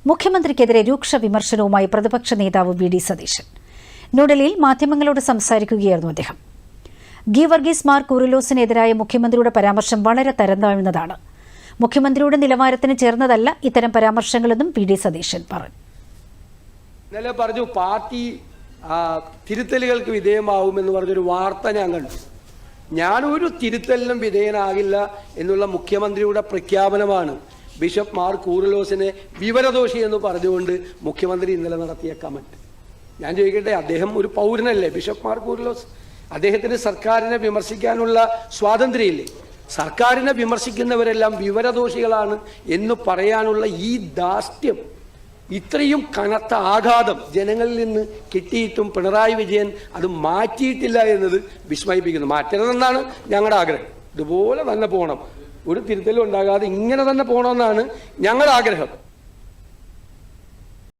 മുഖ്യമന്ത്രിക്കെതിരെ രൂക്ഷ വിമർശനവുമായി പ്രതിപക്ഷ നേതാവ് വി.ഡി. സതീശൻ. ന്യൂഡൽഹിയിൽ മാധ്യമങ്ങളോട് സംസാരിക്കുകയായിരുന്നു അദ്ദേഹം. ഗീവർഗീസ് മാർ കൂറിലോസിനെതിരായ മുഖ്യമന്ത്രിയുടെ പരാമർശം വളരെ തരംതാഴ്ന്നതാണ്. മുഖ്യമന്ത്രിയുടെ നിലവാരത്തിന് ചേർന്നതല്ല ഇത്തരം പരാമർശങ്ങളെന്നും വി.ഡി. സതീശൻ പറഞ്ഞു. ഇന്നലെ പറഞ്ഞു പാർട്ടി തിരുത്തലുകൾക്ക് വിധേയമാവുമെന്ന് പറഞ്ഞൊരു വാർത്ത ഞാൻ കണ്ടു. ഞാനൊരു തിരുത്തലിനും വിധേയനാകില്ല എന്നുള്ള മുഖ്യമന്ത്രിയുടെ പ്രഖ്യാപനമാണ് ബിഷപ്പ് മാർ കൂറിലോസിനെ വിവരദോഷി എന്ന് പറഞ്ഞുകൊണ്ട് മുഖ്യമന്ത്രി ഇന്നലെ നടത്തിയ കമന്റ്. ഞാൻ ചോദിക്കട്ടെ, അദ്ദേഹം ഒരു പൗരനല്ലേ? ബിഷപ്പ് മാർ കൂറിലോസ്, അദ്ദേഹത്തിന് സർക്കാരിനെ വിമർശിക്കാനുള്ള സ്വാതന്ത്ര്യമില്ലേ? സർക്കാരിനെ വിമർശിക്കുന്നവരെല്ലാം വിവരദോഷികളാണ് എന്ന് പറയാനുള്ള ഈ ധാർഷ്ട്യം, ഇത്രയും കനത്ത ആഘാതം ജനങ്ങളിൽ നിന്ന് കിട്ടിയിട്ടും പിണറായി വിജയൻ അത് മാറ്റിയിട്ടില്ല എന്നത് വിസ്മയിപ്പിക്കുന്നു. മാറ്റരുതെന്നാണ് ഞങ്ങളുടെ ആഗ്രഹം. ഇതുപോലെ തന്നെ പോകണം, ഒരു തിരുത്തലും ഉണ്ടാകാതെ ഇങ്ങനെ തന്നെ പോകണമെന്നാണ് ഞങ്ങളുടെ ആഗ്രഹം.